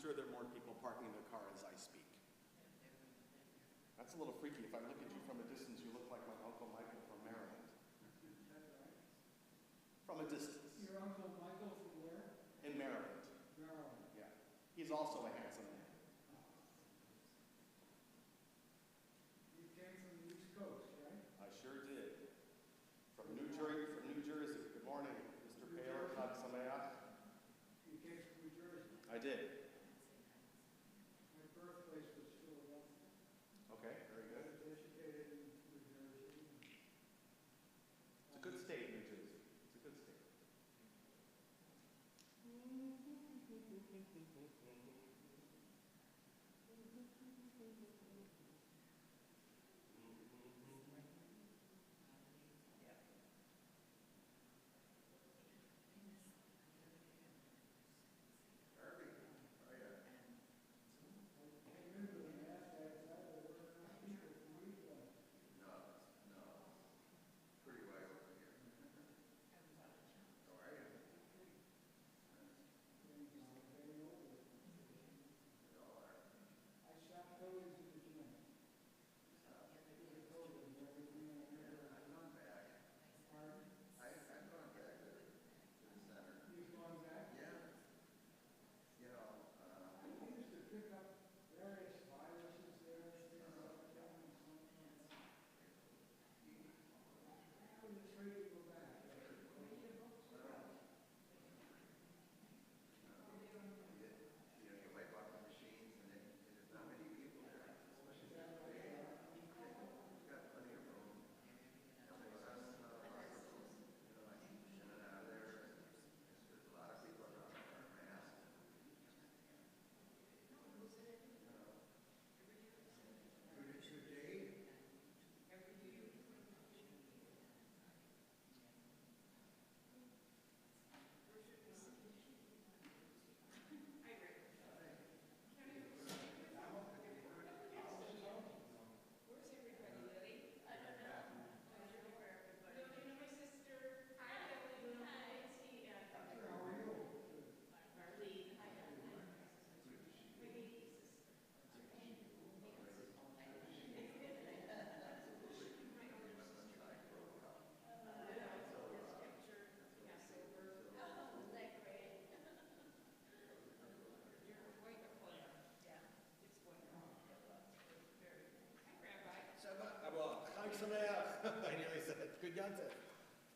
sure there are more people parking their car as I speak. That's a little freaky. If I look at you from a distance, you look like my Uncle Michael from Maryland. From a distance. Your Uncle Michael from where? In Maryland. Maryland. Yeah. He's also a handsome man. You came from the East Coast, right? I sure did. From New Jersey. Good morning, Mr. Paler. Chag Sameach. You came from New Jersey. I did. My birthplace was Philadelphia. Okay, very good. I was educated in New Jersey. It's a good state, New Jersey. It's a good state.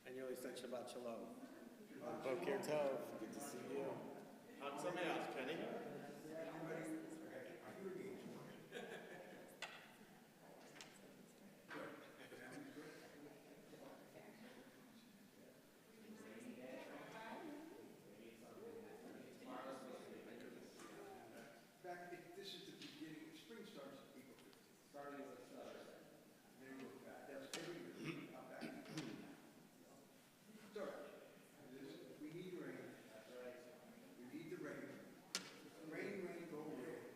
I nearly said Shabbat Shalom. Boker Tov. Good to see you. Chag Sameach, Kenny. This is the beginning. Spring starts at April 15th. Starting with then we look back. That's every year. Up back. So, we need rain. That's right. We need the rain. Rain, go away.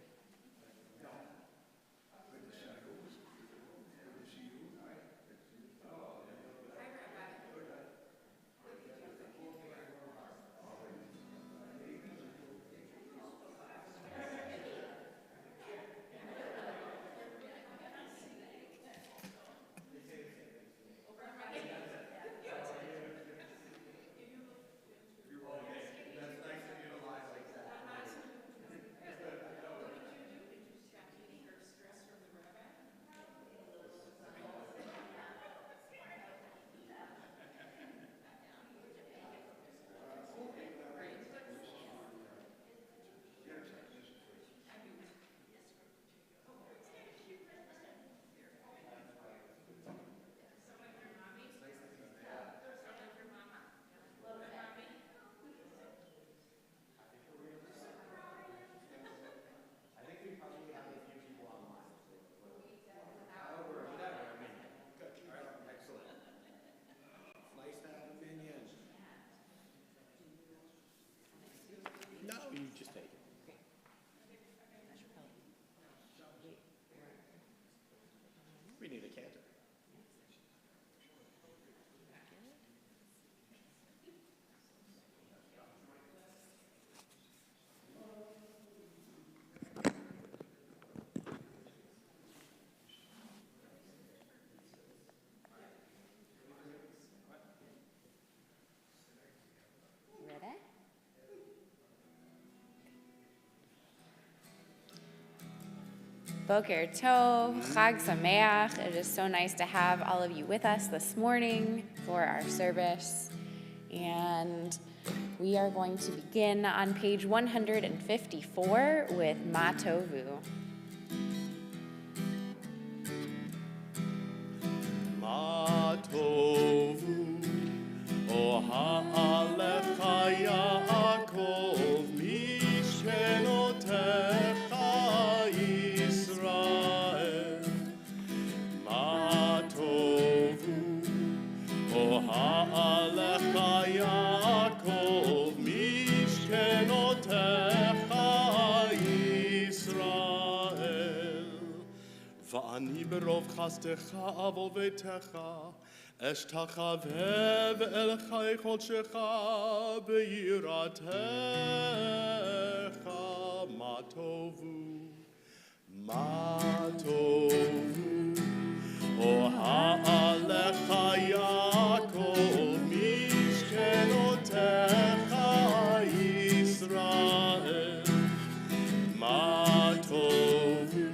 Boker Tov, Chag Sameach. It is so nice to have all of you with us this morning for our service. And we are going to begin on page 154 with Ma Tovu. Ma Tovu, O Ha'alecha Yaakov, Mishkenotecha Yisrael. Ma Tovu, O Ha'alecha Yaakov, Mishkenotecha Yisrael. ואני ברוב חסדך אבוא ביתך, אשתחווה ואל חיי קודשך ביראתך. מה טובו, מה טובו, אוהליך יעקב, משכנותיך ישראל. מה טובו,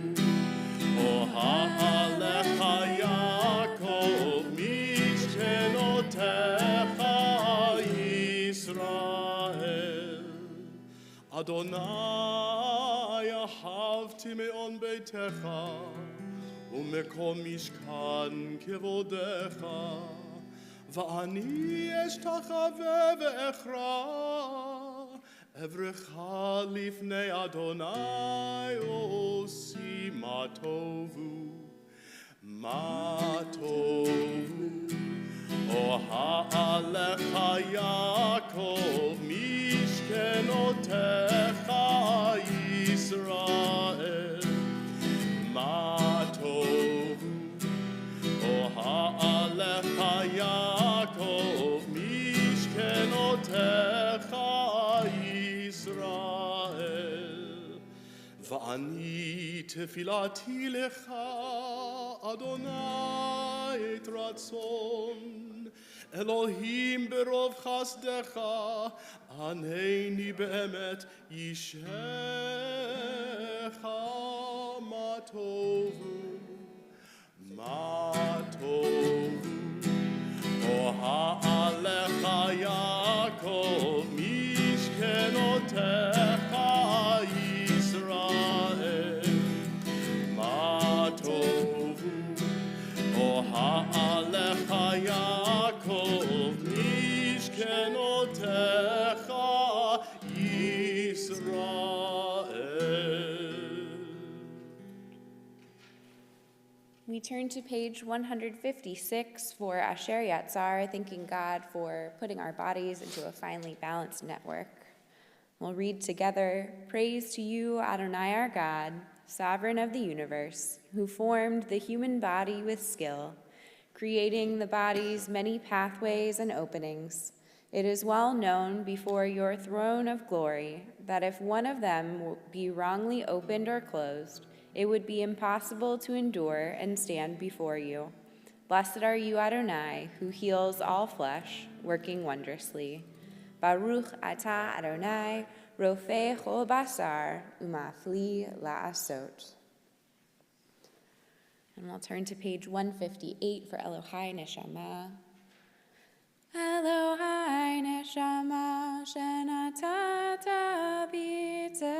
אוהליך יעקב, משכנותיך ישראל. אדוני אהבתי מאוד ביתך, ומקום משכן כבודך, ואני אשתחווה ואכרע, אברך לפני אדוני עושי מה טובו, מה טובו, אוהליך יעקב, משכנותיך ישראל. מה טובו, אוהליך יעקב, משכנותיך ישראל. ואני תפילתי לך, אדוני את רצון, אלוהים ברוב חסדך, ענני באמת אישך. מה טובו, מה טובו, אוהליך יעקב, משכנותיך ישראל. מה טובו, אוהליך יעקב, משכנותיך ישראל. We turn to page 156 for Asher Yatzar, thanking God for putting our bodies into a finely balanced network. We'll read together, "Praise to you, Adonai our God, sovereign of the universe, who formed the human body with skill, creating the body's many pathways and openings. It is well known before your throne of glory that if one of them be wrongly opened or closed, it would be impossible to endure and stand before you. Blessed are you, Adonai, who heals all flesh, working wondrously. Baruch atah Adonai, rofei chol basar, umafli la'asot." And we'll turn to page 158 for Elohai Neshama. Elohai Neshama, shenatata b'tehorahi.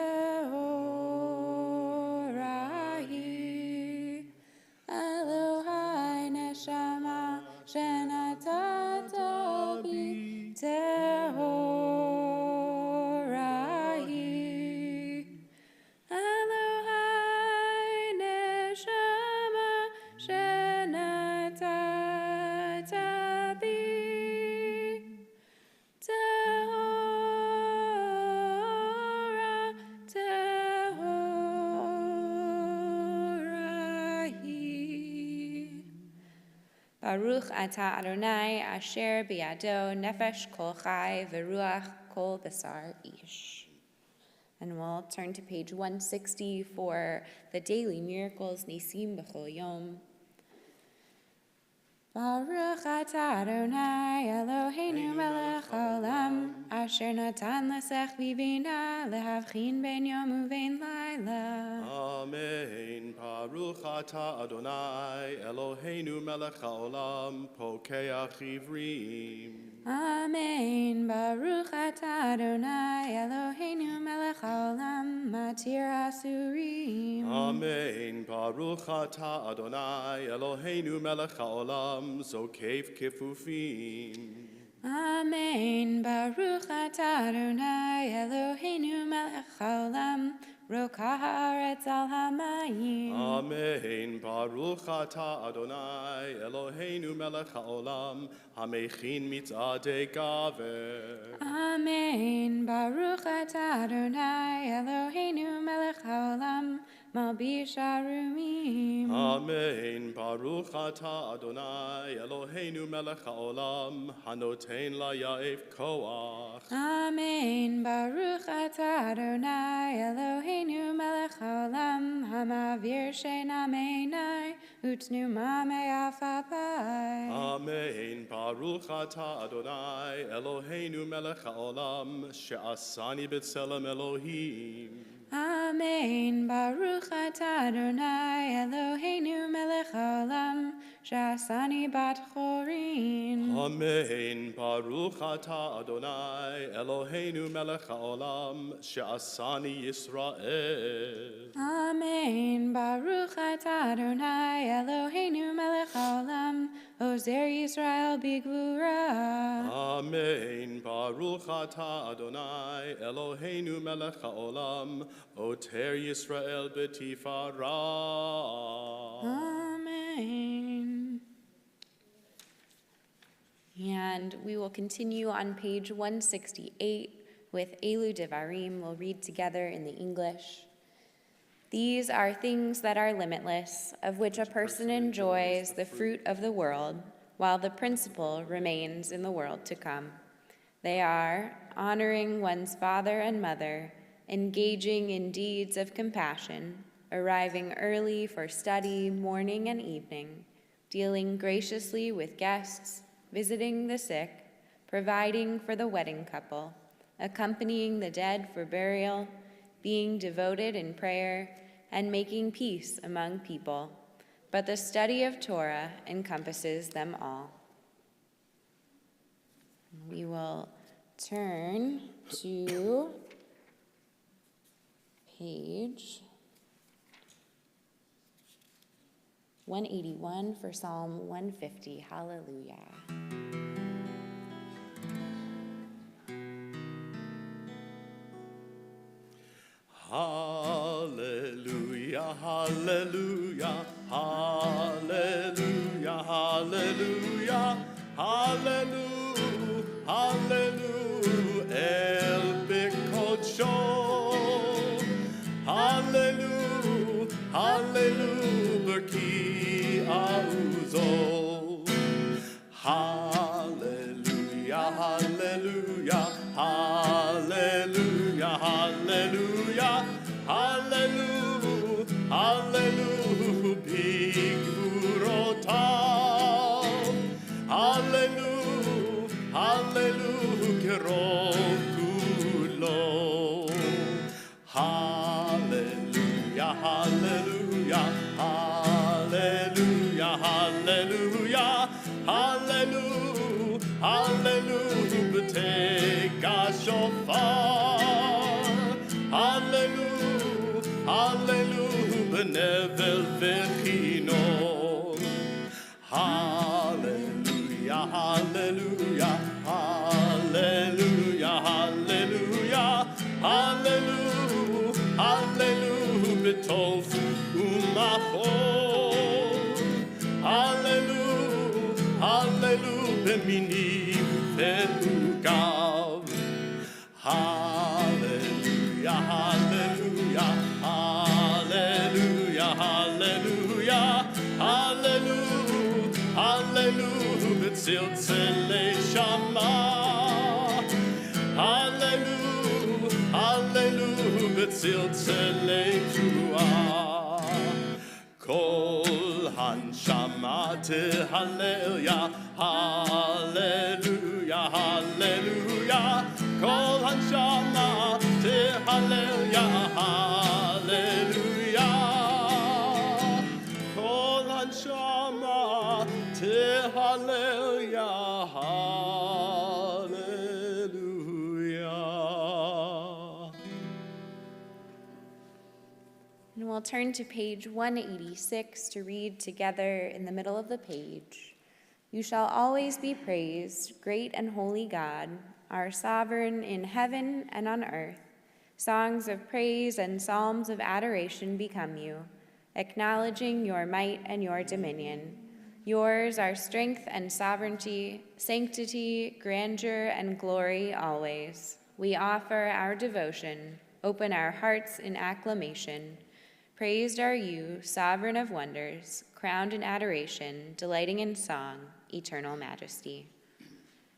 Elohai Neshama, shenatata b'tehorahi. Elohai Neshama, shenatata Baruch atah Adonai asher biyado nefesh kol chai v'ruach kol basar ish. And we'll turn to page 160 for the daily miracles, Nisim b'chol yom. Baruch atah Adonai Eloheinu melech haolam asher natan lesech vivina lehavchin ben yom uvein laila. Amen. Baruch atah Adonai Eloheinu melech haolam pokeach ivrim. Amen. Baruch atah Adonai Eloheinu melech haolam matir asurim. Amen. Baruch atah Adonai Eloheinu melech haolam zokef kifufim. Amen. Baruch atah Adonai Eloheinu melech haolam rokah haaretz al hamayim. Amen. Baruch atah Adonai Eloheinu melech haolam hamechin mitzadei gaver. Amen. Baruch atah Adonai Eloheinu melech haolam malbish arumim. Amen. Baruch atah Adonai Eloheinu melech haolam hanoten layav koach. Amen. Baruch atah Adonai Eloheinu melech haolam hamavir sheina meinai utnuma me'afapai. Amen. Baruch atah Adonai Eloheinu melech haolam she'asani b'tzelem Elohim. Amen. Baruch atah Adonai Eloheinu melech haolam shasani bat chorin. Amen. Baruch atah Adonai Eloheinu melech haolam she'asani Yisrael. Amen. Baruch atah Adonai Eloheinu melech haolam ozer Yisrael bigvura. Amen. Baruch atah Adonai Eloheinu melech haolam oter Yisrael b'tifara. Amen. And we will continue on page 168 with Elu Devarim. We'll read together in the English. These are things that are limitless, of which a person enjoys the fruit of the world, while the principle remains in the world to come. They are honoring one's father and mother, engaging in deeds of compassion, arriving early for study morning and evening, dealing graciously with guests, visiting the sick, providing for the wedding couple, accompanying the dead for burial, being devoted in prayer, and making peace among people. But the study of Torah encompasses them all. We will turn to page 181 for Psalm 150. Hallelujah. Hallelujah, hallelujah, hallelujah, hallelujah, hallelujah, hallelujah, El Bikocho. Hallelujah, hallelujah, Berki Auzo. Hallelujah, hallelujah, hallelujah, hallelujah, hallelujah, hallelujah, Big Urotav. Hallelujah, hallelujah, Kerov Kulo. Hallelujah, hallelujah, hallelujah, hallelujah, hallelujah, hallelujah, B'tega shofar. Hallelujah, hallelujah, B'nevel v'chinor. Hallelujah, hallelujah, hallelujah, hallelujah, hallelujah, hallelujah, b'tofu umachor. Hallelujah, hallelujah, b'minim ve'ugav. Hallelujah, hallelujah, hallelujah, hallelujah, hallelujah, hallelujah, b'tziltzilei shama. Hallelujah, hallelujah, b'tziltzilei tuah. Kol hanshama tehallel ya, hallelujah, hallelujah, Kol hanshama tehalel ya hallelujah. Kol hanshama tehalel ya hallelujah. And we'll turn to page 186 to read together in the middle of the page. You shall always be praised, great and holy God, our sovereign in heaven and on earth. Songs of praise and psalms of adoration become you, acknowledging your might and your dominion. Yours are strength and sovereignty, sanctity, grandeur, and glory always. We offer our devotion, open our hearts in acclamation. Praised are you, sovereign of wonders, crowned in adoration, delighting in song, eternal majesty.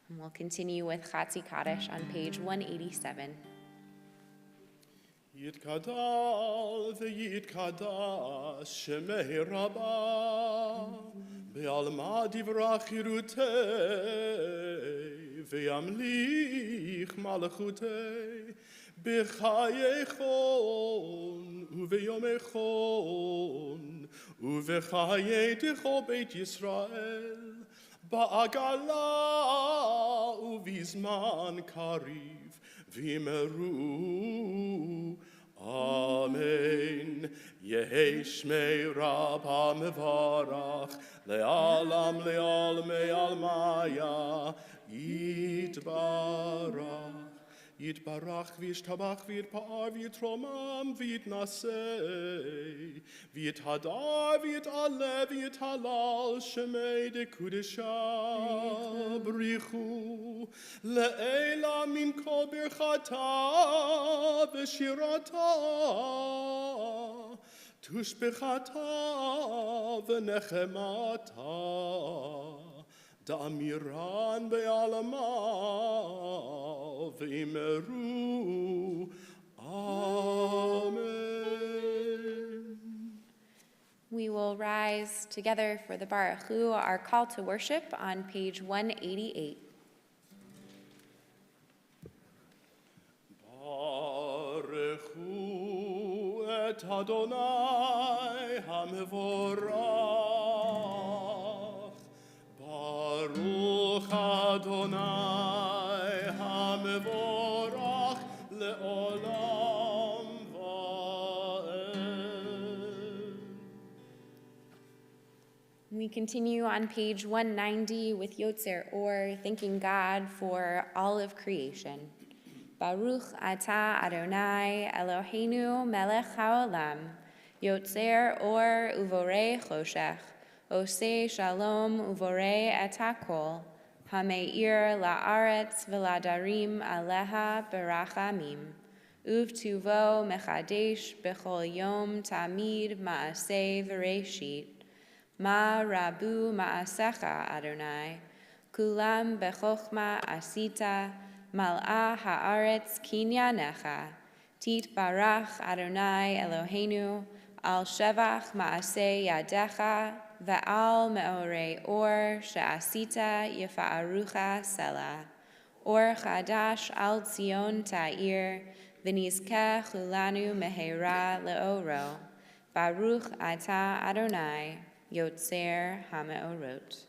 And we'll continue with Chatzi Kaddish on page 187. Yitkadal v'yitkadash shemei Rabbah be'alma divrach chirutei v'yamlich malachutei b'chayechon uve'yomechon uve'chayetecho beit Yisrael ba'agala uvizman kariv v'imeru. Amen. Yehi shmei Rabbah mevarach le'alam le'almei almaya yitbarach. Yitbarach v'yishtabach v'yitpa'ar v'yitromam v'yitnasei v'yithadar v'yit'aleh v'yithalal shemei dekudesha brichu le'ela min kol birchata v'shirata tushbechata v'nechemata Da'amiran be'alama v'imeru. Amen. We will rise together for the Baruch Hu, our call to worship, on page 188. Baruch Hu et Adonai hamevorach. Baruch Adonai hamevorach le'olam va'ed. We continue on page 190 with Yotzer Or, thanking God for all of creation. Baruch atah Adonai Eloheinu melech haolam, Yotzer Or uvorei choshech, Oseh shalom uvorei et hakol, hameir la'aretz v'ladarim aleha berachamim, uvtuvo mechadesh bechol yom tamid ma'aseh v'reshit, ma rabu ma'asecha Adonai, kulam bechochma asita, mal'a ha'aretz kinyanecha, tit barach Adonai Eloheinu, al shevach ma'aseh yadecha, Va'al me'orei or she'asita yefa'arucha selah. Or chadash al Tzion ta'ir, v'nizkeh chulanu mehera le'oro. Baruch atah Adonai, Yotzer ha'me'orot.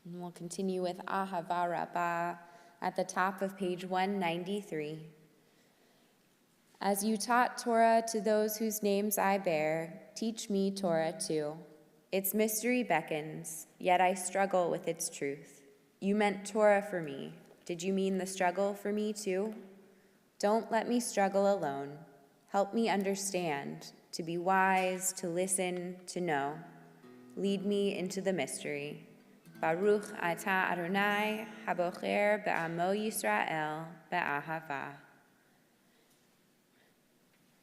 And we'll continue with Ahava Rabbah at the top of page 193. As you taught Torah to those whose names I bear, teach me Torah too. Its mystery beckons, yet I struggle with its truth. You meant Torah for me. Did you mean the struggle for me too? Don't let me struggle alone. Help me understand, to be wise, to listen, to know. Lead me into the mystery. Baruch atah Adonai, habocher be'amo Yisrael be'ahava.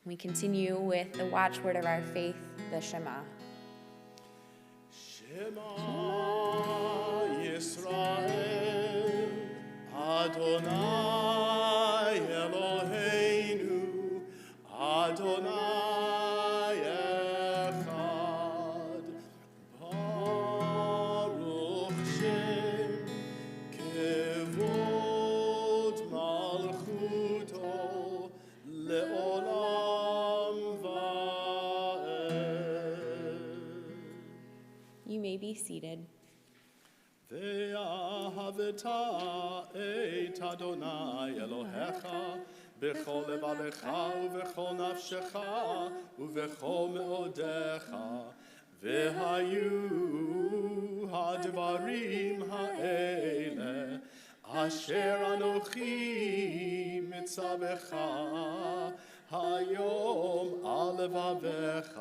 We continue with the watchword of our faith, the Shema. Shema Yisrael, Adonai Eloheinu, Adonai Echad, Baruch Shem Kevod. be seated. ואהבת את אדוני אלוהיך בכל לבבך ובכל נפשך ובכל מאודיך, והיו הדברים האלה אשר אנוכי מצווך היום על לבביך,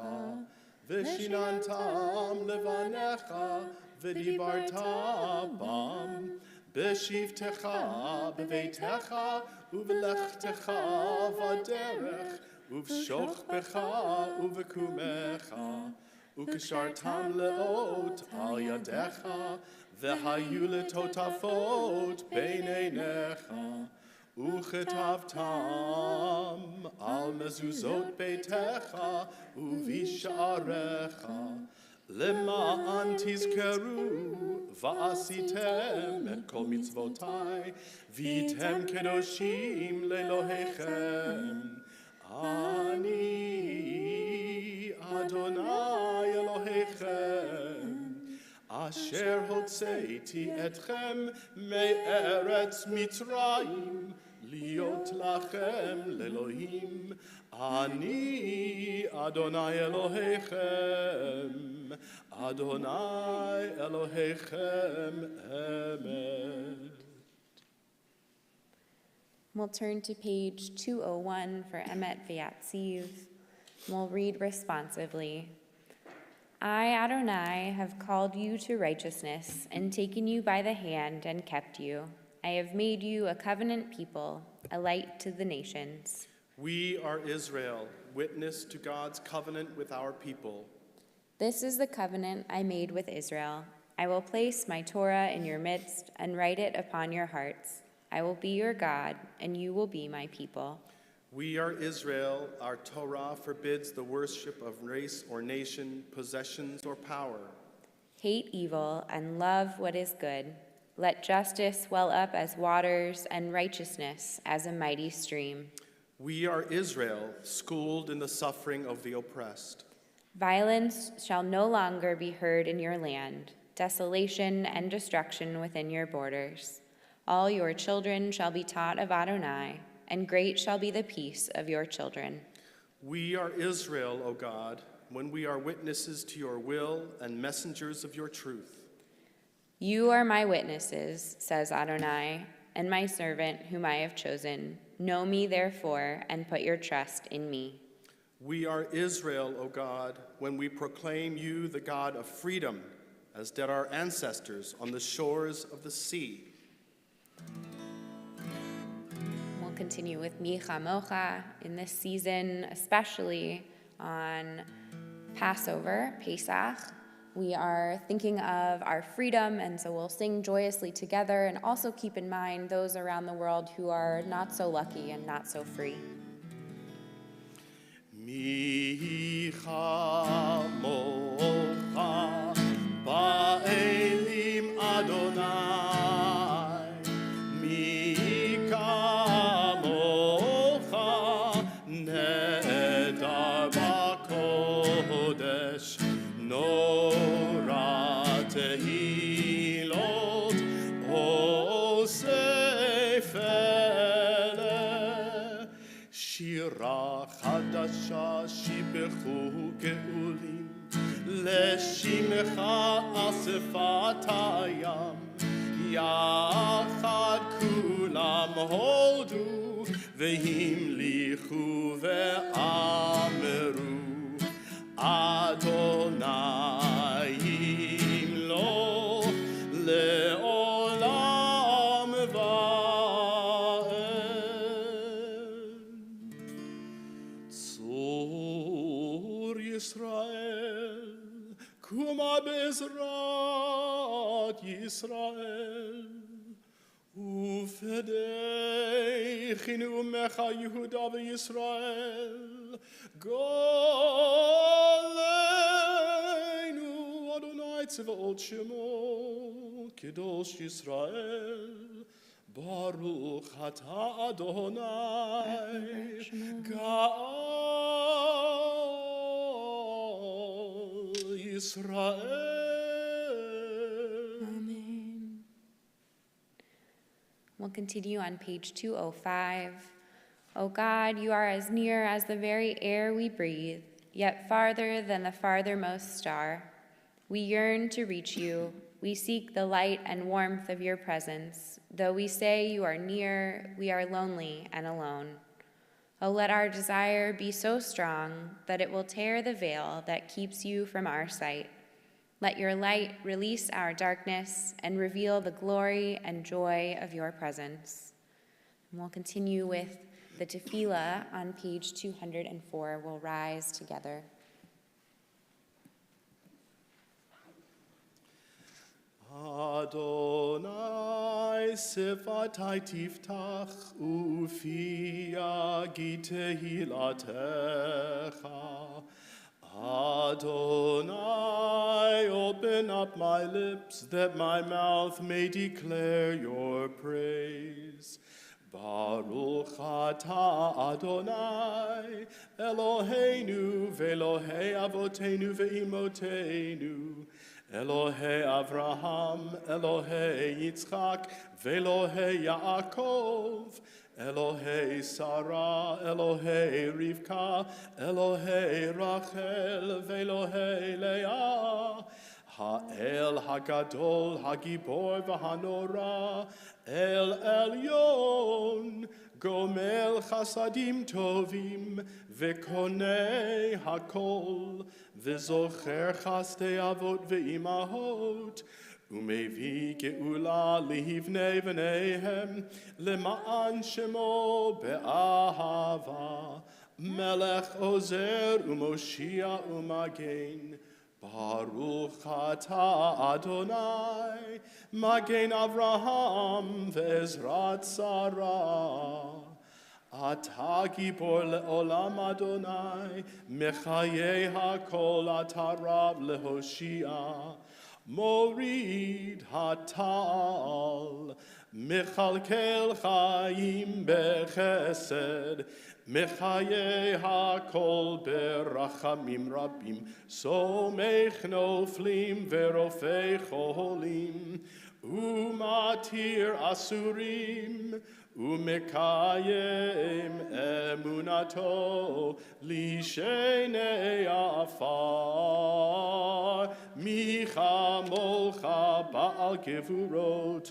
ושיננתם לבניך ודיברת בם בשבתך בביתך ובלכתך בדרך ובשוכבך ובקומך, וקשרתם לאות על ידיך והיו לטוטפות בין עיניך, וכתבתם על מזוזות ביתך ובשעריך, למען תזכרו ועשיתם את כל מצוותיי והייתם קדושים לאלוהיכם. אני אדוני אלוהיכם אשר הוצאתי אתכם מארץ מצרים להיות לכם לאלוהים. אני אדוני אלוהיכם, אדוני אלוהיכם אמת. We'll turn to page 201 for Emet V'Yatziv. We'll read responsively. I, Adonai, have called you to righteousness and taken you by the hand and kept you. I have made you a covenant people, a light to the nations. We are Israel, witness to God's covenant with our people. This is the covenant I made with Israel. I will place my Torah in your midst and write it upon your hearts. I will be your God, and you will be my people. We are Israel. Our Torah forbids the worship of race or nation, possessions or power. Hate evil and love what is good. Let justice well up as waters and righteousness as a mighty stream. We are Israel, schooled in the suffering of the oppressed. Violence shall no longer be heard in your land, desolation and destruction within your borders. All your children shall be taught of Adonai, and great shall be the peace of your children. We are Israel, O God, when we are witnesses to your will and messengers of your truth. You are my witnesses, says Adonai, and my servant whom I have chosen. Know me, therefore, and put your trust in me. We are Israel, O God, when we proclaim you the God of freedom, as did our ancestors on the shores of the sea. We'll continue with Mi Chamocha in this season, especially on Passover, Pesach. We are thinking of our freedom, and so we'll sing joyously together and also keep in mind those around the world who are not so lucky and not so free. Mi chamocha ba'elim Adonai, mi kamocha nedar b'kodesh, nora tehilot osefele, shira chadasha shibechu ge'ulim, לשמחה אספת הים, יחד כולם הודו והמליכו ואמרו, אדוני ימלוך לעולם ועד. צור ישראל קומה בעזרת ישראל, ופדחנו ממך יהודה וישראל, גולנו אדוני צבאות שמו, קדוש ישראל, ברוך אתה אדוני, גאל ישראל. We'll continue on page 205. O God, you are as near as the very air we breathe, yet farther than the farthermost star. We yearn to reach you. We seek the light and warmth of your presence. Though we say you are near, we are lonely and alone. Oh, let our desire be so strong that it will tear the veil that keeps you from our sight. Let your light release our darkness and reveal the glory and joy of your presence. And we'll continue with the tefillah on page 204. We'll rise together. Adonai sifatai tiftach ufia gitehilatecha. Adonai, open up my lips that my mouth may declare your praise. Baruch atah Adonai, Eloheinu ve'Elohei avoteinu ve'imotenu, Elohei Avraham, Elohei Yitzchak, ve'Elohei Yaakov, Elohei Sarah, Elohei Rivka, Elohei Rachel, ve'Elohei Leah, Ha'el Hagadol, Hagibor v'Hanora, El Elyon, Gomel Chasadim Tovim, Ve'konei Hakol, Ve'zocher Chastei Avot ve'imahot, Umevi geula lihivnei v'neihem, Lema'an shemo be'ahava, Melech ozer u'moshia u'magen, Baruch atah Adonai, Magen Avraham ve'ezrat Sarah. Atah gibor le'olam Adonai, Mechayei hakol atah Rab lehoshia. Morid hatal, Mechalkel chayim bechesed, Mechaye hakol berachamim rabim, Somech noflim verofei cholim, Umatir asurim, Umekayem emunato, Lishenei afar, Micha molcha ba'al gevurot,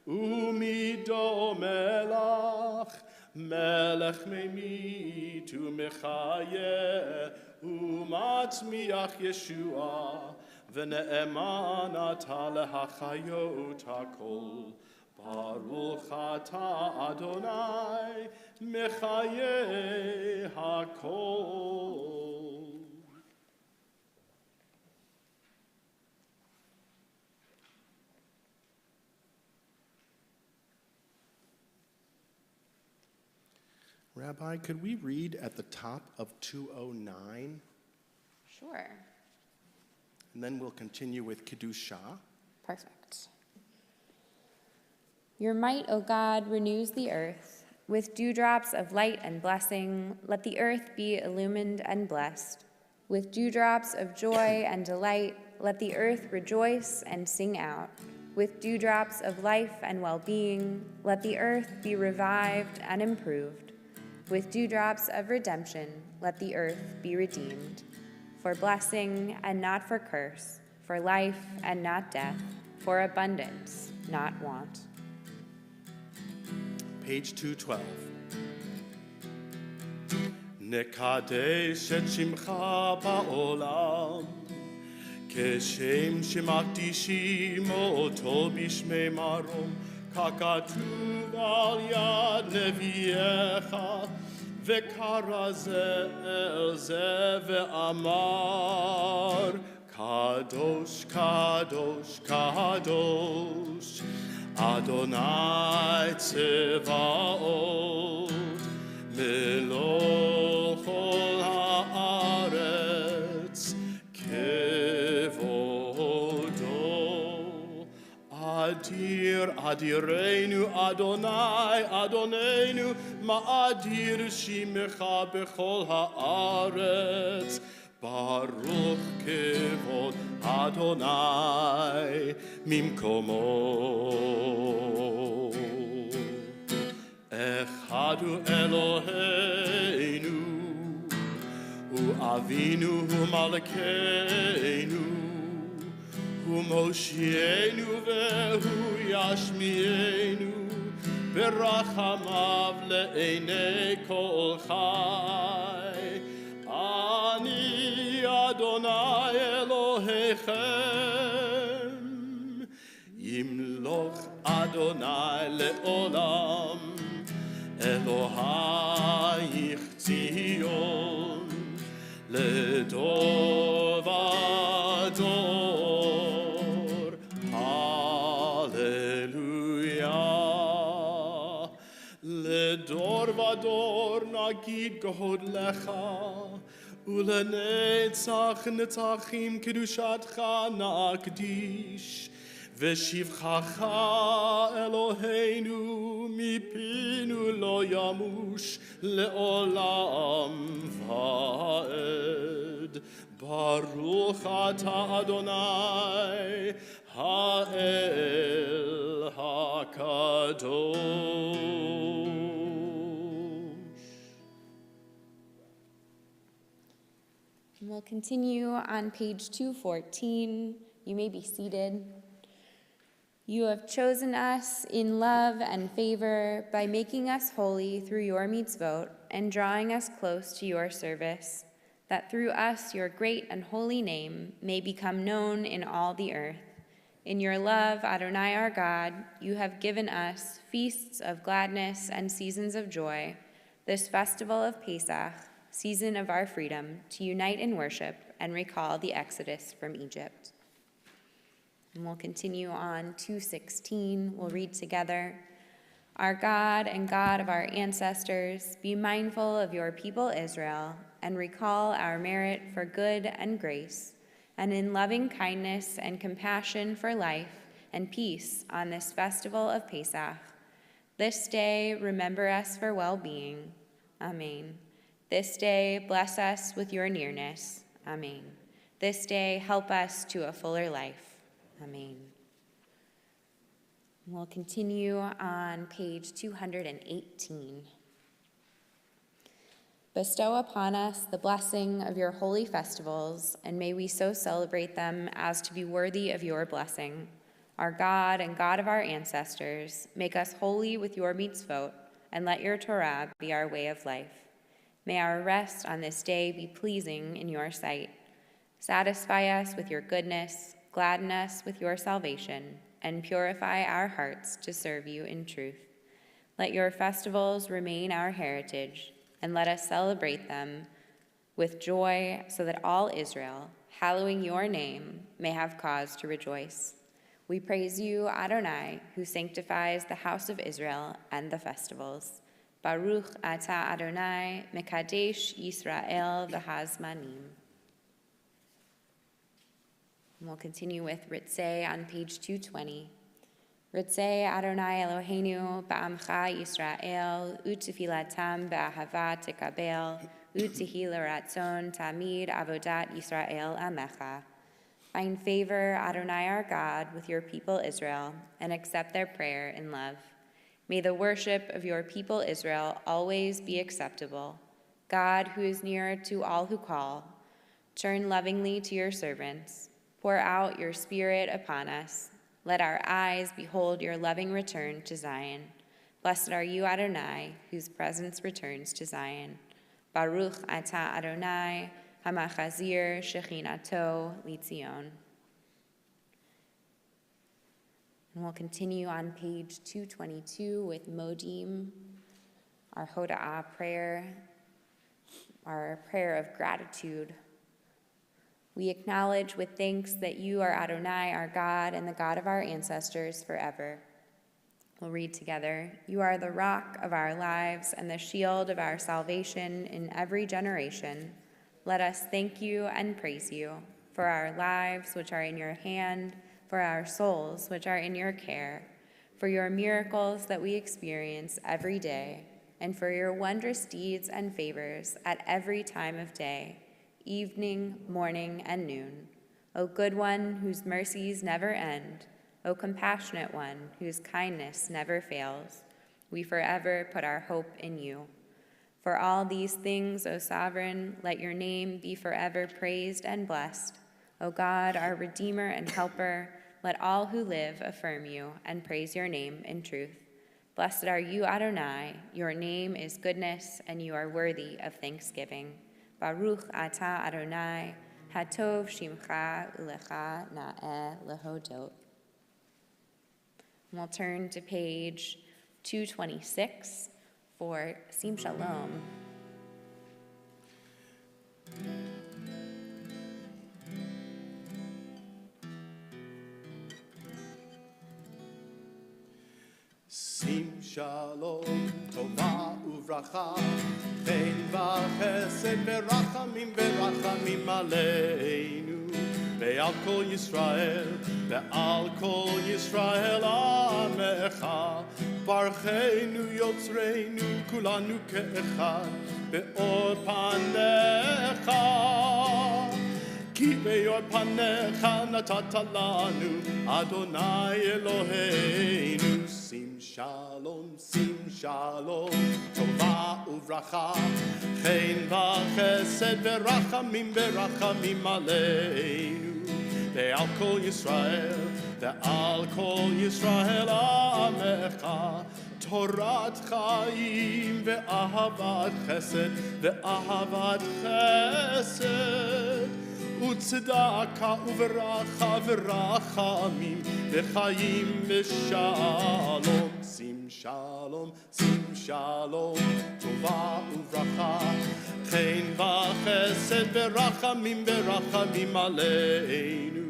Umido melach, Melech memit umechaye, Umatzmiach Yeshua, V'ne'eman ata lehachayot hakol. Baruch atah Adonai, Mechaye hakol. Rabbi, could we read at the top of 209? Sure. And then we'll continue with Kedushah. Perfect. Your might, O God, renews the earth. With dewdrops of light and blessing, let the earth be illumined and blessed. With dewdrops of joy and delight, let the earth rejoice and sing out. With dewdrops of life and well-being, let the earth be revived and improved. With dewdrops of redemption, let the earth be redeemed. For blessing and not for curse, for life and not death, for abundance, not want. Page 212. Nekadesh et shimcha ba'olam, כשם שמקדישים אותו בשמי מרום, ככתוב על יד נביאך, וקרא זה אל זה ואמר, קדוש, קדוש, קדוש, אדוני צבאות, מלוא כל הארץ, כבודו. אדיר, אדירנו, אדוני, אדוננו, מאדיר שמך בכל הארץ. ברוך כבוד אדוני ממקומו. echad hu Eloheinu, hu Avinu hu Malkeinu, hu Moshienu vehu Yashmienu, berachamav le'enei kol chai. Ani Adonai Elohechem, Yimloch Adonai le'olam, Elohayich Zion, לדור ודור, הללויה. לדור ודור נגיד גודלך, ולנצח נצחים קדושתך נקדיש, ושבחך אלוהינו מפינו לא ימוש לעולם ועד. ברוך אתה אדוני האל הקדוש. We'll continue on page 214. You may be seated. You have chosen us in love and favor by making us holy through your mitzvot and drawing us close to your service, that through us your great and holy name may become known in all the earth. In your love, Adonai our God, you have given us feasts of gladness and seasons of joy, this festival of Pesach, season of our freedom, to unite in worship and recall the exodus from Egypt. And we'll continue on 2:16. We'll read together. Our God and God of our ancestors, be mindful of your people Israel and recall our merit for good and grace, and in loving kindness and compassion for life and peace on this festival of Pesach. This day remember us for well-being. Amen. This day bless us with your nearness. Amen. This day help us to a fuller life. Amen. We'll continue on page 218. Bestow upon us the blessing of your holy festivals, and may we so celebrate them as to be worthy of your blessing. Our God and God of our ancestors, make us holy with your mitzvot, and let your Torah be our way of life. May our rest on this day be pleasing in your sight. Satisfy us with your goodness, gladden us with your salvation, and purify our hearts to serve you in truth. Let your festivals remain our heritage, and let us celebrate them with joy so that all Israel, hallowing your name, may have cause to rejoice. We praise you, Adonai, who sanctifies the house of Israel and the festivals. Baruch atah Adonai, mekadesh Yisrael v'hazmanim. And we'll continue with Ritzei on page 220. Ritzei Adonai Eloheinu ba'amcha Yisrael u'tefilatam ba'ahava tekabel u'tehi l'ratzon tamid avodat Yisrael amecha. Find favor, Adonai our God, with your people Israel, and accept their prayer in love. May the worship of your people Israel always be acceptable. God, who is near to all who call, turn lovingly to your servants. Pour out your Spirit upon us. Let our eyes behold your loving return to Zion. Blessed are you, Adonai, whose presence returns to Zion. Baruch atah Adonai, hamachazir shechinato litzion. And we'll continue on page 222 with Modim, our Hoda'ah prayer, our prayer of gratitude. We acknowledge with thanks that you are Adonai, our God, and the God of our ancestors forever. We'll read together. You are the rock of our lives and the shield of our salvation in every generation. Let us thank you and praise you for our lives, which are in your hand, for our souls, which are in your care, for your miracles that we experience every day, and for your wondrous deeds and favors at every time of day, evening, morning, and noon. O good one, whose mercies never end, O compassionate one, whose kindness never fails, We forever put our hope in you. For all these things, O Sovereign, let your name be forever praised and blessed. O God, our Redeemer and Helper, let all who live affirm you and praise your name in truth. Blessed are you, Adonai. Your name is goodness, and you are worthy of thanksgiving. Baruch atah Adonai, hatov shimcha ulecha na'eh lehodot. We'll turn to page 226 for Sim Shalom. Sim shalom, tova uvracha, chen v'chesed v'rachamim v'rachamim aleinu, ve'al kol Yisrael, ve'al kol Yisrael amecha, barcheinu yotzreinu kulanu ke'echad, be'or panecha. Ki be'or panecha natata lanu, Adonai Eloheinu. Sim shalom, tova uvracha, chen v'chesed v'rachamim v'rachamim aleinu, ve'al kol Yisrael amecha, Torat chaim ve'ahavat chesed, Utzedaka uvracha v'rachamim v'chaim v'shalom. Sim shalom, tova uvracha, chen v'chesed v'rachamim v'rachamim aleinu,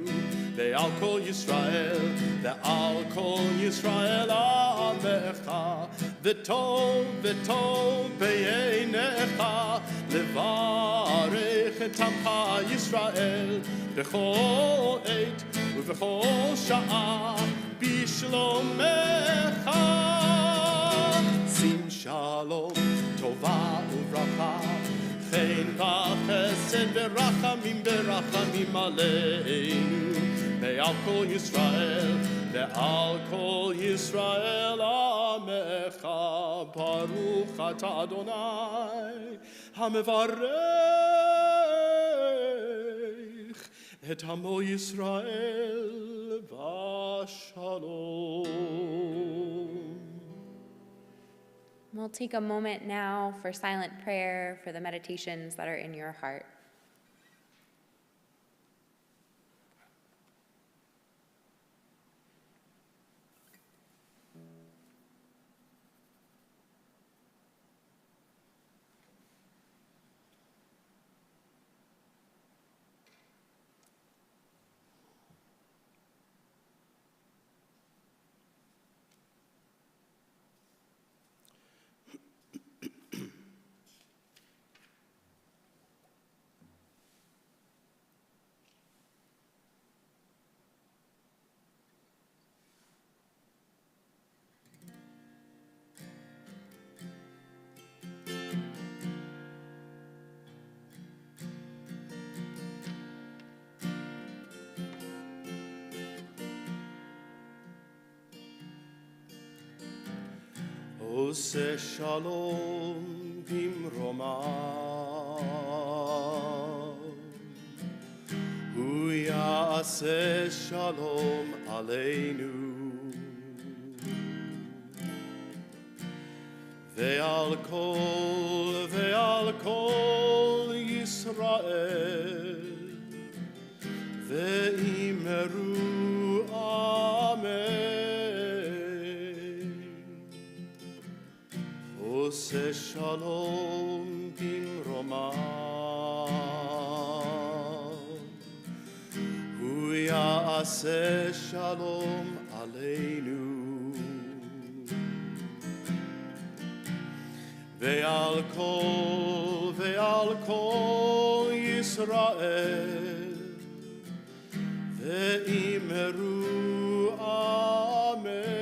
ve'al kol Yisrael amecha, v'tov be'einecha, levarech et amcha Yisrael, b'chol eit u'b'chol sha'a, b'shlomecha. Sim shalom, tova uvracha, chen v'chesed v'rachamim v'rachamim aleinu, ve'al kol Yisrael amecha. Baruch atah Adonai hamevarech et amo Yisrael v'shalom. We'll take a moment now for silent prayer for the meditations that are in your heart. Ose shalom bimromav, hu ya'aseh shalom aleinu, ve'al kol Yisrael, ve'imeru amen. Ose shalom bimromav, hu ya'aseh shalom aleinu, ve'al kol Yisrael, ve'imeru amen.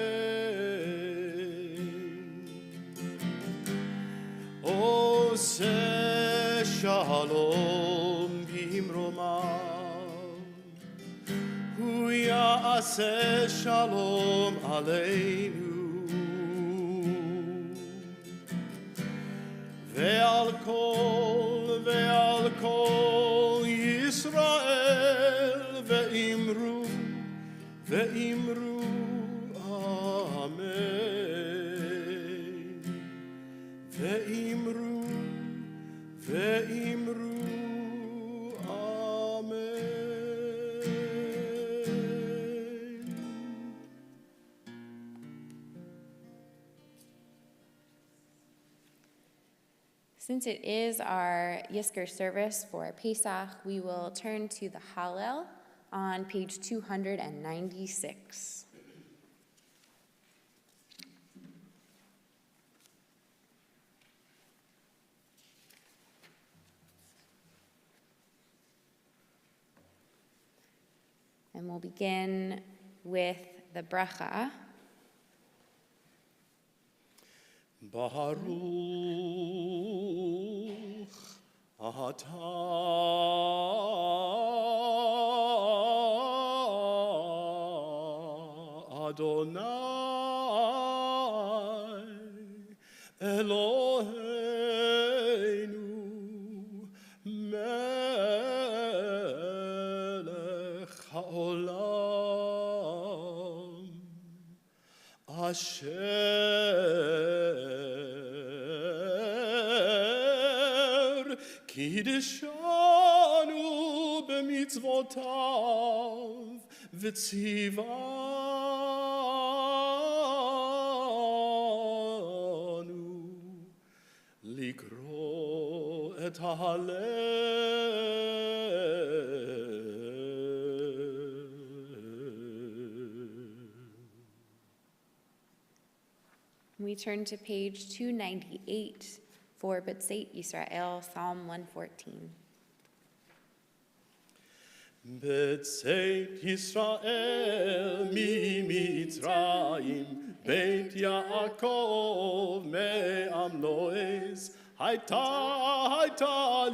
Ose shalom bimromav, hu ya'aseh shalom aleinu, הכל ועל כל ישראל ואמרו אמן ואמרו amen. Since it is our Yizkor service for Pesach, we will turn to the Hallel on page 296. And we'll begin with the bracha. Baruch atah Adonai Eloheinu melech haolam asher kiddushanu b'mitzvotav v'tzivanu likro et We turn to page 298 for B'tzeit Yisrael, Psalm 114. B'tzeit Yisrael mi Mitzrayim, Beit Yaakov me'am lo'ez, hayta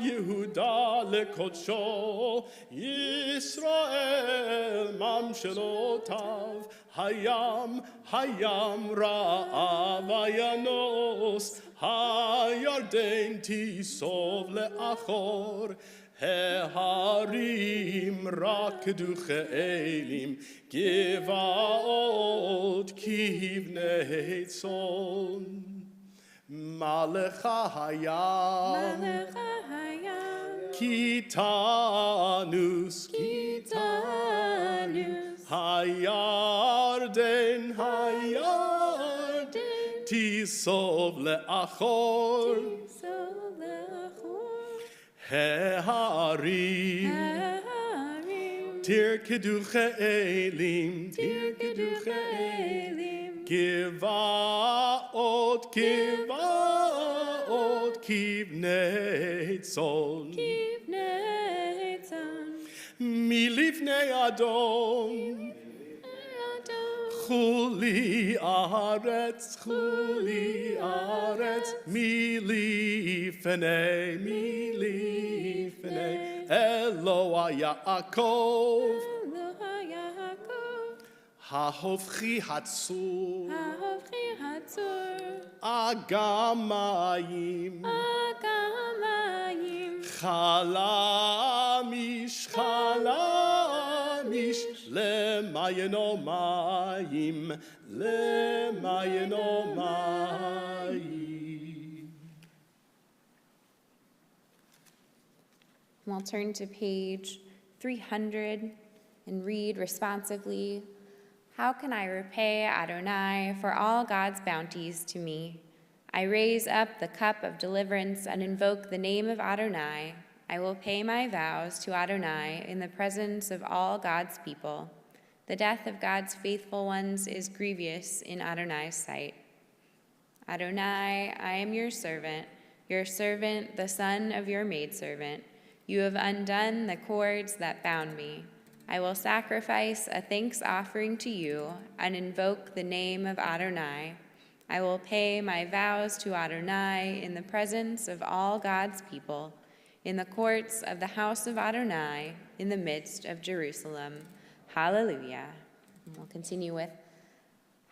Yehuda lekodsho, Yisrael mamshelotav, hayam ra'av ayanos, hayarden tisov le'achor, Heharim rakdu che'elim, Givaot kivnei tzon. Malecha hayam, Kitanus, Hayarden, Tisov le'achor, Heharim, Tirkedu che'elim, Givaot kivnei tzon, Milifnei Adon, Chuli aretz, milifnei, Eloah Yaakov, Hahofchi hatzur, Agamayim, Chalamish, Lemayeno mayim, We'll turn to page 300 and read responsively, How can I repay Adonai for all God's bounties to me? I raise up the cup of deliverance and invoke the name of Adonai. I will pay my vows to Adonai in the presence of all God's people. The death of God's faithful ones is grievous in Adonai's sight. Adonai, I am your servant, the son of your maidservant. You have undone the cords that bound me. I will sacrifice a thanks offering to you and invoke the name of Adonai. I will pay my vows to Adonai in the presence of all God's people, in the courts of the house of Adonai, in the midst of Jerusalem. Hallelujah. And we'll continue with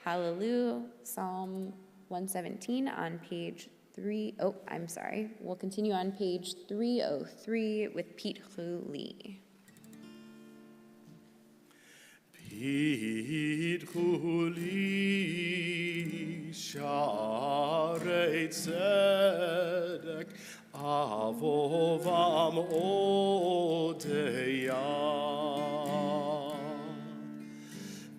Hallelujah, Psalm 117 on page I'm sorry. We'll continue on page 303 with Pete Lee. Pidchu li sharei tzedek avovam odeya.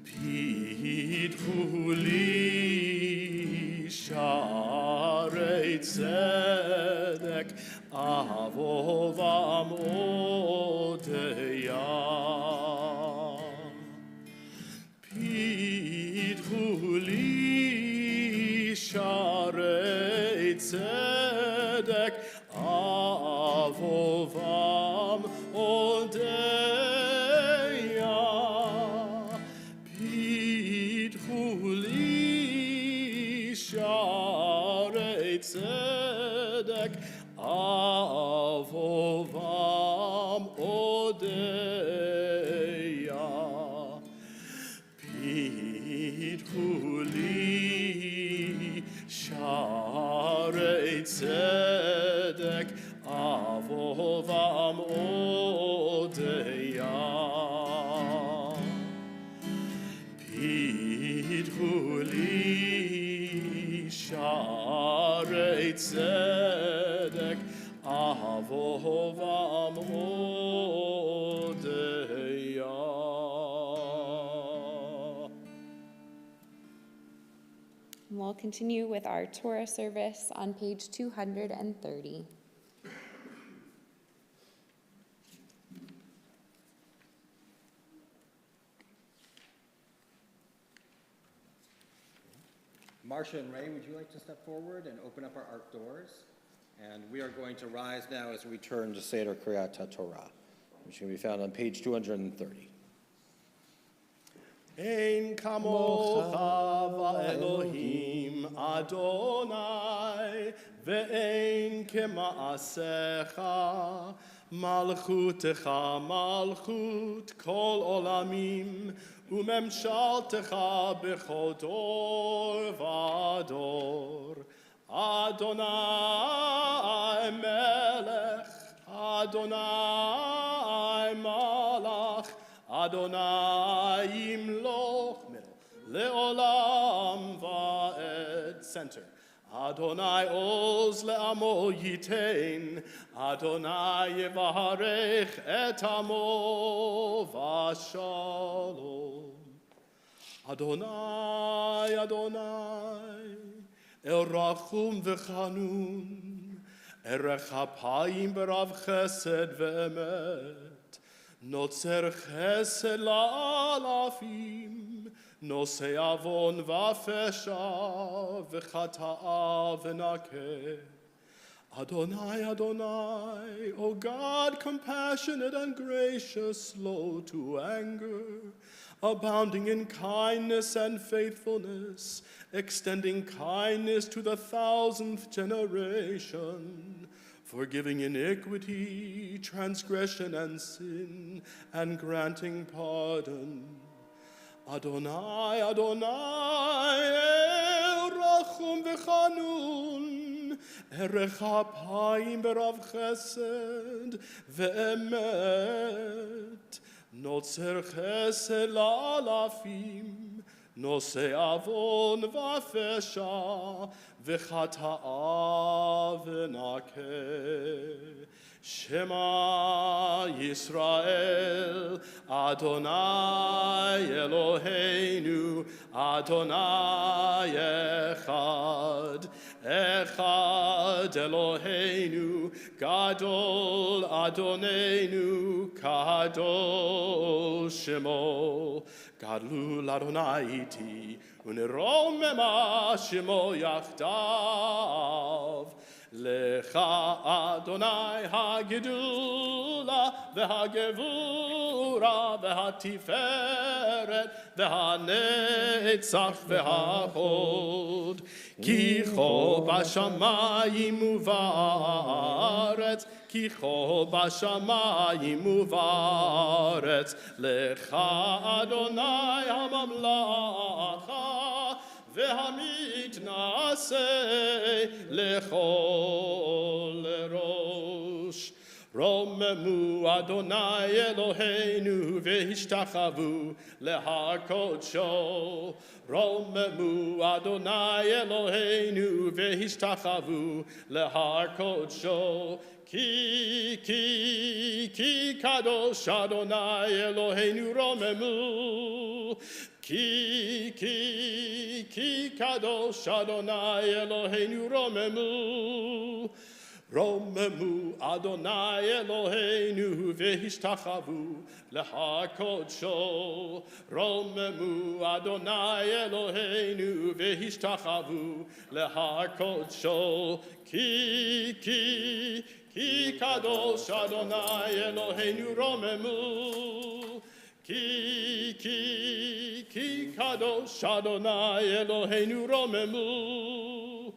Pidchu li sharei tzedek avovam odeya. Pidchu li sharei tzedek avovam odeya. Pidchu li sharei tzedek avovam odeya. Pidchu li sharei tzedek avovam odeya. Pidchu li sharei tzedek avovam odeya. We'll continue with our Torah service on page 230. Marcia and Ray, would you like to step forward and open up our art doors? And we are going to rise now as we turn to Seder Kriyat HaTorah, which can be found on page 230. Ein kamocha va'Elohim Adonai ve'ein kema'asecha malchutecha malchut kol olamim umemshaltecha b'chodor v'ador Adonai melech Adonai malach Adonai yimloch, middle, le'olam va'ed, center. Adonai oz le'amo yitein, Adonai yevarech et amo v'shalom. Adonai, Adonai, el rachum v'chanun, erech hapayim berav chesed ve'emet. Notzer chesed la'alafim, nosei avon va'fesha, v'chata'a v'nakeh. Adonai, Adonai, O God, compassionate and gracious, slow to anger, abounding in kindness and faithfulness, extending kindness to the 1,000th generation, forgiving iniquity, transgression, and sin, and granting pardon. Adonai, Adonai, el rachum v'chanun, erech hapayim berav chesed ve'emet, notzer chesed la'alafim, nosei avon va'fesha, v'chata'a v'nakeh. Shema Yisrael, Adonai Eloheinu, Adonai Echad, Echad Eloheinu, Gadol Adonenu, Kadosh Shemo, Gadlul Adonai iti, Uneromema Shemo Yachdav. Lecha Adonai hagedula v'hagevura v'hatiferet v'hanetzach v'hachod ki cho b'shamayim uvaretz ki cho b'shamayim uvaretz lecha Adonai hamamlacha Vehamit naseh lechol rosh. Romemu Adonai Eloheinu v'hishtachavu lehakodsho. Romemu Adonai Eloheinu v'hishtachavu lehakodsho. Ki kadosh Adonai Eloheinu romemu. Ki kadosh Adonai Eloheinu romemu. Romemu Adonai Eloheinu v'hishtachavu lehakodsho. Romemu Adonai Eloheinu v'hishtachavu lehakodsho. Ki kadosh Adonai Eloheinu romemu. Ki kadosh Adonai Eloheinu romemu.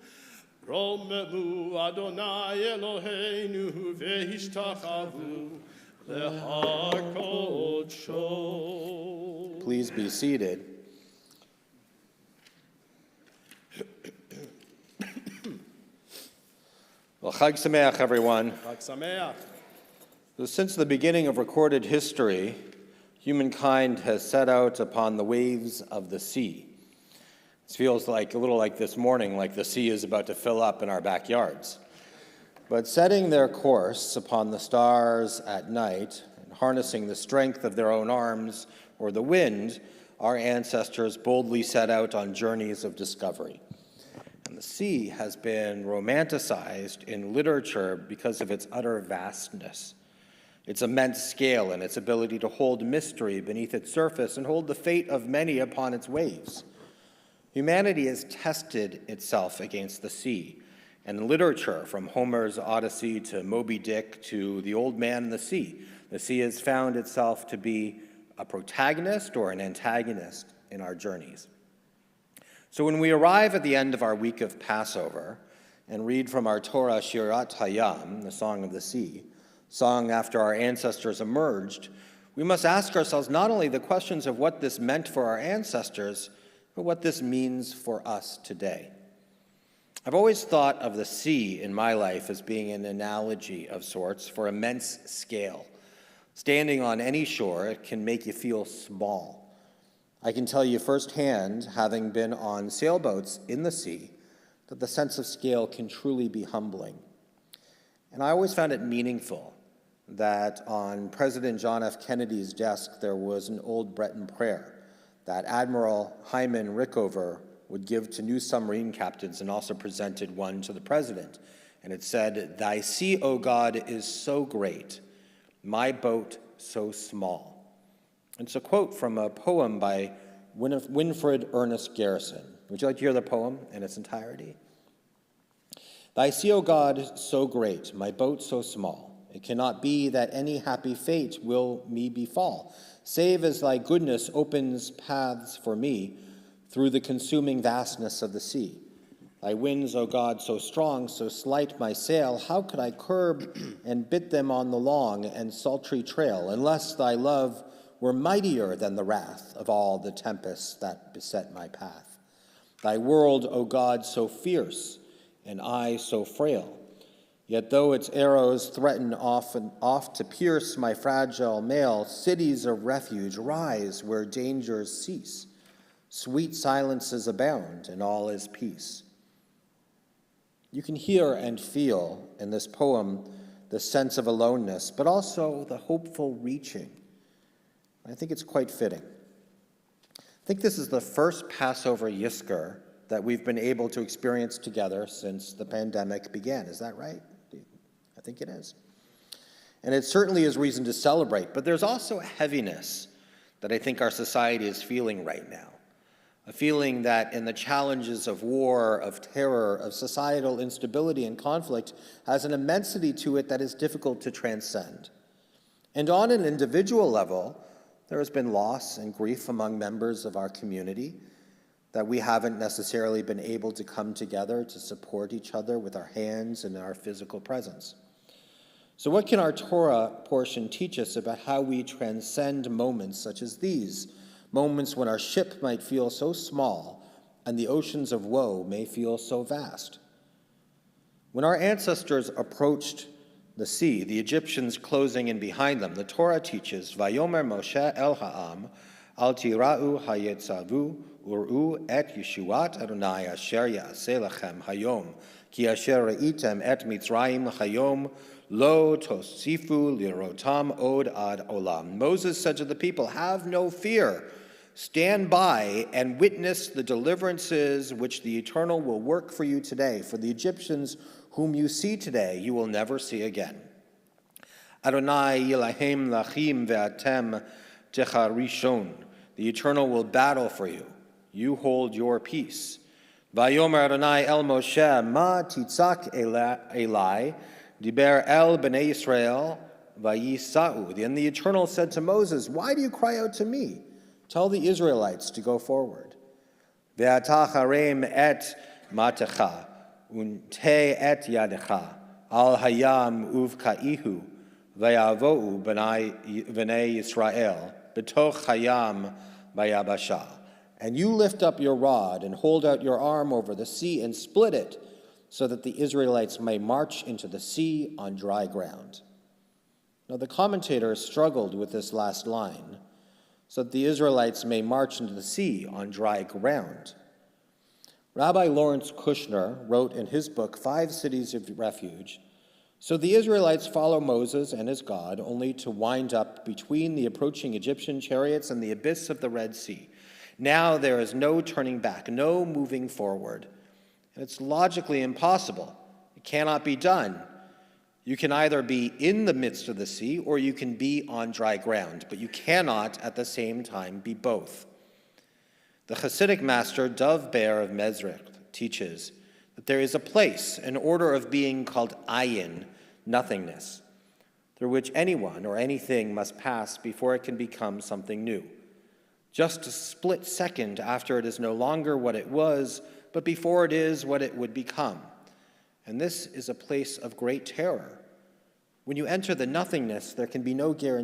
Romemu Adonai Eloheinu v'hishtachavu lehakodsho. Please be seated. Well, Chag Sameach, everyone. Chag Sameach. So since the beginning of recorded history, humankind has set out upon the waves of the sea. It feels like a little like this morning, like the sea is about to fill up in our backyards. But setting their course upon the stars at night and harnessing the strength of their own arms or the wind, our ancestors boldly set out on journeys of discovery. And the sea has been romanticized in literature because of its utter vastness, its immense scale, and its ability to hold mystery beneath its surface and hold the fate of many upon its waves. Humanity has tested itself against the sea, and in literature, from Homer's Odyssey to Moby Dick to The Old Man and the sea has found itself to be a protagonist or an antagonist in our journeys. So when we arrive at the end of our week of Passover and read from our Torah Shirat Hayam, the Song of the Sea, sung after our ancestors emerged, we must ask ourselves not only the questions of what this meant for our ancestors, but what this means for us today. I've always thought of the sea in my life as being an analogy of sorts for immense scale. Standing on any shore, it can make you feel small. I can tell you firsthand, having been on sailboats in the sea, that the sense of scale can truly be humbling. And I always found it meaningful that on President John F. Kennedy's desk there was an old Breton prayer that Admiral Hyman Rickover would give to new submarine captains, and also presented one to the president. And it said, "Thy sea, O God, is so great, my boat so small." And it's a quote from a poem by Winfred Ernest Garrison. Would you like to hear the poem in its entirety? Thy sea, O God, so great, my boat so small. It cannot be that any happy fate will me befall, save as thy goodness opens paths for me through the consuming vastness of the sea. Thy winds, O God, so strong, so slight my sail, how could I curb and bit them on the long and sultry trail, unless thy love were mightier than the wrath of all the tempests that beset my path. Thy world, O God, so fierce, and I so frail, yet though its arrows threaten oft to pierce my fragile mail, cities of refuge rise where dangers cease. Sweet silences abound, and all is peace. You can hear and feel in this poem the sense of aloneness, but also the hopeful reaching. I think it's quite fitting. I think this is the first Passover Yizkor that we've been able to experience together since the pandemic began. Is that right? I think it is. And it certainly is reason to celebrate, but there's also a heaviness that I think our society is feeling right now. A feeling that in the challenges of war, of terror, of societal instability and conflict has an immensity to it that is difficult to transcend. And on an individual level, there has been loss and grief among members of our community that we haven't necessarily been able to come together to support each other with our hands and our physical presence. So what can our Torah portion teach us about how we transcend moments such as these? Moments when our ship might feel so small and the oceans of woe may feel so vast. When our ancestors approached the sea, the Egyptians closing in behind them, the Torah teaches, Vayomer Moshe el ha'am, al tira'u hayetzavu, ur'u et yeshuat Adonai asher ya'aseh lachem hayom, ki asher ra'item et Mitzrayim hayom, lo tosifu lirotam od ad olam. Moses said to the people, have no fear. Stand by and witness the deliverances which the Eternal will work for you today. For the Egyptians whom you see today, you will never see again. Adonai yilahem lachim ve'atem techarishon. The Eternal will battle for you. You hold your peace. Vayomer Adonai el Moshe, ma titzak elai, diber el b'nei Yisrael, vayisa'u. Then the Eternal said to Moses, why do you cry out to me? Tell the Israelites to go forward. Ve'ata harem et matecha, unte et yadecha, al hayam uvka'ihu, ve'avo'u b'nei Yisrael, b'toch hayam bayabasha. And you lift up your rod and hold out your arm over the sea and split it, so that the Israelites may march into the sea on dry ground. Now the commentators struggled with this last line, so that the Israelites may march into the sea on dry ground. Rabbi Lawrence Kushner wrote in his book, 5 Cities of Refuge, so the Israelites follow Moses and his God only to wind up between the approaching Egyptian chariots and the abyss of the Red Sea. Now there is no turning back, no moving forward. And it's logically impossible. It cannot be done. You can either be in the midst of the sea or you can be on dry ground, but you cannot at the same time be both. The Hasidic master Dov Ber of Mezrich teaches that there is a place, an order of being called ayin, nothingness, through which anyone or anything must pass before it can become something new. Just a split second after it is no longer what it was, but before it is what it would become. And this is a place of great terror. When you enter the nothingness, there can be no guarantee